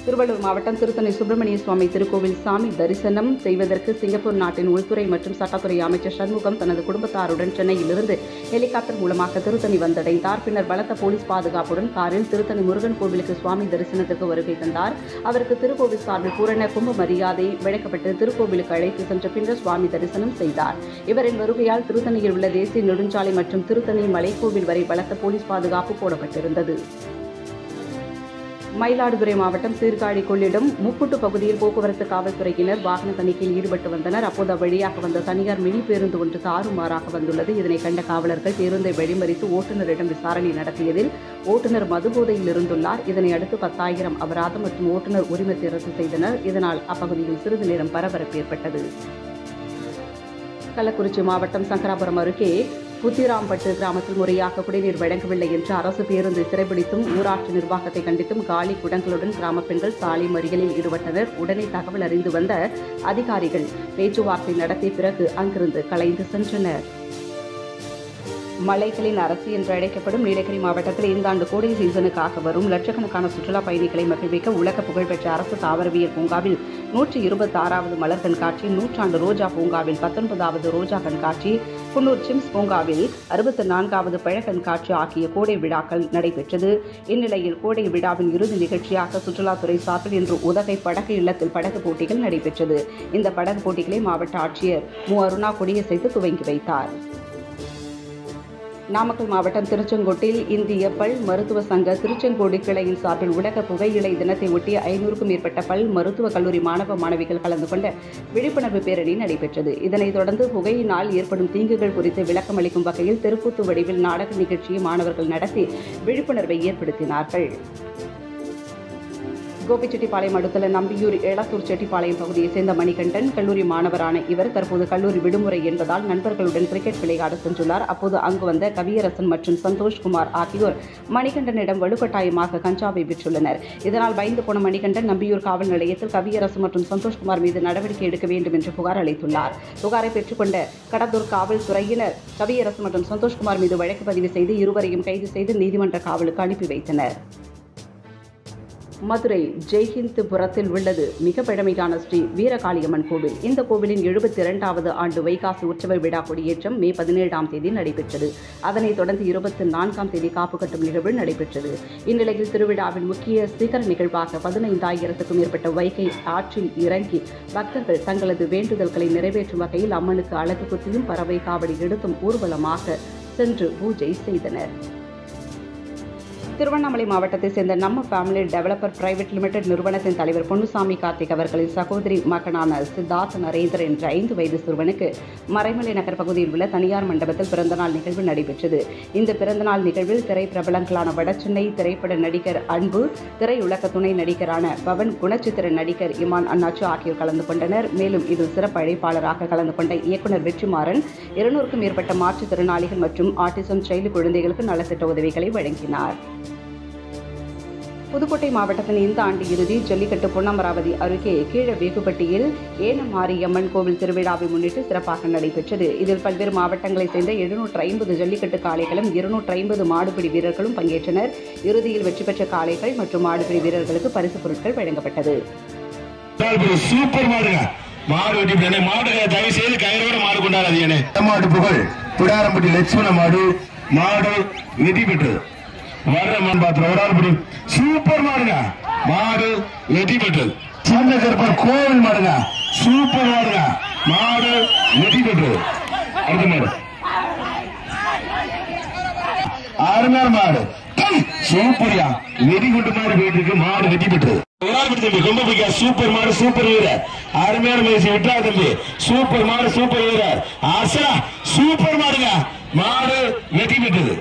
திருவள்ளூர் மாவட்டம் திருத்தணி சுப்பிரமணிய சுவாமி திருக்கோவில் சாமி தரிசனம் செய்வதற்கு சிங்கப்பூர் நாட்டின் உள்துறை மற்றும் சட்டத்துறை அமைச்சர் சண்முகம் தனது குடும்பத்தாருடன் சென்னையிலிருந்து ஹெலிகாப்டர் மூலமாக திருத்தணி வந்தடைந்தார். பின்னர் பலத்த போலீஸ் பாதுகாப்புடன் காரில் திருத்தணி முருகன் கோவிலுக்கு சுவாமி தரிசனத்திற்கு வருகை தந்தார். அவருக்கு திருக்கோவில் சார்பில் பூரண கும்ப மரியாதை வழங்கப்பட்டு திருக்கோவிலுக்கு அழைத்து சென்ற பின்னர் சுவாமி தரிசனம் செய்தார். இவரின் வருகையால் திருத்தணியில் உள்ள தேசிய நெடுஞ்சாலை மற்றும் திருத்தணி மலைக்கோவில் வரை பலத்த போலீஸ் பாதுகாப்பு போடப்பட்டிருந்தது. மயிலாடுதுறை மாவட்டம் சீர்காழி கொள்ளிடம் முப்புட்டு பகுதியில் போக்குவரத்து காவல்துறையினர் வாகன தணிக்கையில் ஈடுபட்டு வந்தனர். அப்போது அவ்வழியாக வந்த தனியார் மினி பேருந்து ஒன்று தாறுமாறாக வந்துள்ளது. இதனை கண்ட காவலர்கள் பேருந்தை வழிமறித்து ஓட்டுநரிடம் விசாரணை நடத்தியதில் ஓட்டுநர் மதுபோதையில் இருந்துள்ளார். இதனை அடுத்து 10,000 அபராதம் மற்றும் ஓட்டுநர் உரிமத்தை ரத்து செய்தனர். இதனால் அப்பகுதியில் சிறிது நேரம் பரபரப்பு ஏற்பட்டது. கள்ளக்குறிச்சி மாவட்டம் சங்கராபுரம் அருகே புத்திராம்பட்டு கிராமத்தில் முறையாக குடிநீர் வழங்கவில்லை என்று அரசு பேருந்தை சிறைபிடித்தும் ஊராட்சி நிர்வாகத்தை கண்டித்தும் காலி குடங்களுடன் கிராம பெண்கள் சாலை மறியலில் ஈடுபட்டனர். உடனே தகவல் அறிந்து வந்த அதிகாரிகள் பேச்சுவார்த்தை நடத்திய பிறகு அங்கிருந்து கலைந்து சென்றனர். மலைகளின் அரசு என்று அழைக்கப்படும் நீலகிரி மாவட்டத்தில் இந்த ஆண்டு கோடை சீசனுக்காக வரும் லட்சக்கணக்கான சுற்றுலா பயணிகளை மகிழ்விக்க உலக புகழ்பெற்ற அரசு தாவரவியல் பூங்காவில் 126வது மலர் கண்காட்சி, 100ஆண்டு ரோஜா பூங்காவில் 19வது ரோஜா கண்காட்சி, குன்னூர் சிம்ஸ் பூங்காவில் 64வது பழ கண்காட்சி ஆகிய கோடை விழாக்கள் நடைபெற்றது. இந்நிலையில் கோடை விழாவின் இறுதி நிகழ்ச்சியாக சுற்றுலாத்துறை சார்பில் இன்று உதகை படகு இல்லத்தில் படகு போட்டிகள் நடைபெற்றது. இந்த படகு போட்டிகளை மாவட்ட ஆட்சியர் மு. அருணா கொடியசைத்து துவங்கி வைத்தார். நாமக்கல் மாவட்டம் திருச்செங்கோட்டில் இந்திய பல் மருத்துவ சங்க திருச்செங்கோடு கிளையின் சார்பில் உலக புகையிலை தினத்தை ஒட்டி 500க்கும் மேற்பட்ட பல் மருத்துவக் கல்லூரி மாணவ மாணவிகள் கலந்து கொண்ட விழிப்புணர்வு பேரணி நடைபெற்றது. இதனைத் தொடர்ந்து புகையினால் ஏற்படும் தீங்குகள் குறித்து விளக்கம் அளிக்கும் வகையில் தெருக்கூத்து வடிவில் நாடக நிகழ்ச்சியை மாணவர்கள் நடத்தி விழிப்புணர்வை ஏற்படுத்தினார்கள். கோபிச்செட்டிப்பாளையம் அடுத்துள்ள நம்பியூர் எளத்தூர் செட்டிப்பாளையம் பகுதியைச் சேர்ந்த மணிகண்டன் கல்லூரி மாணவரான இவர் தற்போது கல்லூரி விடுமுறை என்பதால் நண்பர்களுடன் கிரிக்கெட் விளையாட சென்றுள்ளார். அப்போது அங்கு வந்த கவியரசன் மற்றும் சந்தோஷ்குமார் ஆகியோர் மணிகண்டனிடம் வலுக்கட்டாயமாக கஞ்சாவை விற்றுள்ளனர். இதனால் பயந்து போன மணிகண்டன் நம்பியூர் காவல் நிலையத்தில் கவியரசு மற்றும் சந்தோஷ்குமார் மீது நடவடிக்கை எடுக்க வேண்டும் என்று புகார் அளித்துள்ளார். புகாரை பெற்றுக்கொண்ட கடத்தூர் காவல்துறையினர் கவியரசு மற்றும் சந்தோஷ்குமார் மீது வழக்கு பதிவு செய்து இருவரையும் கைது செய்து நீதிமன்ற காவலுக்கு அனுப்பி வைத்தனர். மதுரை ஜெய்ஹிந்த்புரத்தில் உள்ளது மிக பழமையான ஸ்ரீ வீரகாளியம்மன் கோவில். இந்த கோவிலின் 72வது ஆண்டு வைகாசி உற்சவ விழா கொடியேற்றம் மே 17ஆம் தேதி நடைபெற்றது. அதனைத் தொடர்ந்து 24ஆம் தேதி காப்பு கட்டும் நிகழ்வு நடைபெற்றது. இந்நிலையில் திருவிழாவின் முக்கிய சிகர நிகழ்வாக 15,000க்கும் மேற்பட்ட வைகை ஆற்றில் இறங்கி பக்தர்கள் தங்களது வேண்டுதல்களை நிறைவேற்றும் வகையில் அம்மனுக்கு அழகு குத்தியும் பறவை காவடி எடுத்தும் ஊர்வலமாக சென்று பூஜை செய்தனர். திருவண்ணாமலை மாவட்டத்தைச் சேர்ந்த நம்ம ஃபேமிலி டெவலப்பர் பிரைவேட் லிமிடெட் நிறுவனத்தின் தலைவர் பொன்னுசாமி கார்த்திக் அவர்களின் சகோதரி மகனான சித்தார்த் நரேந்தர் என்ற 5 வயது சிறுவனுக்கு மறைமலை நகர் பகுதியில் உள்ள தனியார் மண்டபத்தில் பிறந்தநாள் நிகழ்வு நடைபெற்றது. இந்த பிறந்தநாள் நிகழ்வில் திரை பிரபலங்களான வடசென்னை திரைப்பட நடிகர் அன்பு, திரையுலக துணை நடிகரான பவன், குணச்சித்திர நடிகர் இமான் அண்ணாச்சு ஆகியோர் கலந்து கொண்டனர். மேலும் இதில் சிறப்பு அழைப்பாளராக கலந்து கொண்ட இயக்குநர் வெற்றிமாறன் 200க்கும் மேற்பட்ட மாற்றுத்திறனாளிகள் மற்றும் ஆட்டிசம் சைல்டு குழந்தைகளுக்கு நலத்திட்ட உதவிகளை வழங்கினார். புதுக்கோட்டை மாவட்டத்தின் இந்த ஆண்டு இறுதி ஜல்லிக்கட்டு பொன்னமராவதி அருகே கீழவேகுப்பட்டியில் ஏனமாரியம்மன் கோவில் திருவிழாவை முன்னிட்டு சிறப்பாக நடைபெற்றது. இதில் பல்வேறு மாவட்டங்களைச் சேர்ந்த 750 ஜல்லிக்கட்டு காளைகளும் 250 மாடுபிடி வீரர்களும் பங்கேற்றனர். இறுதியில் வெற்றி பெற்ற காளைகள் மற்றும் மாடுபிடி வீரர்களுக்கு பரிசுப் பொருட்கள் வழங்கப்பட்டது. சூப்பர் மாடுங்க, மாடு வெற்றி பெற்றது. சின்ன கருப்பர் கோவில் மாடுங்க, சூப்பர் மாடுங்க, மாடு வெற்றி பெற்றது. அடுத்த மாடு அருமையான மாடு, சூப்பரியா வெடி கொண்டு மாடு போயிட்டு இருக்கு, மாடு வெற்றி பெற்றது. ரொம்ப பிடிக்கும், சூப்பர் மாடு, சூப்பர் வீரர், அருமையான முயற்சி விட்டா தம்பி, சூப்பர் மாடு, சூப்பர் வீரர், அசலா சூப்பர் மாடுங்க, மாடு வெற்றி பெற்றது.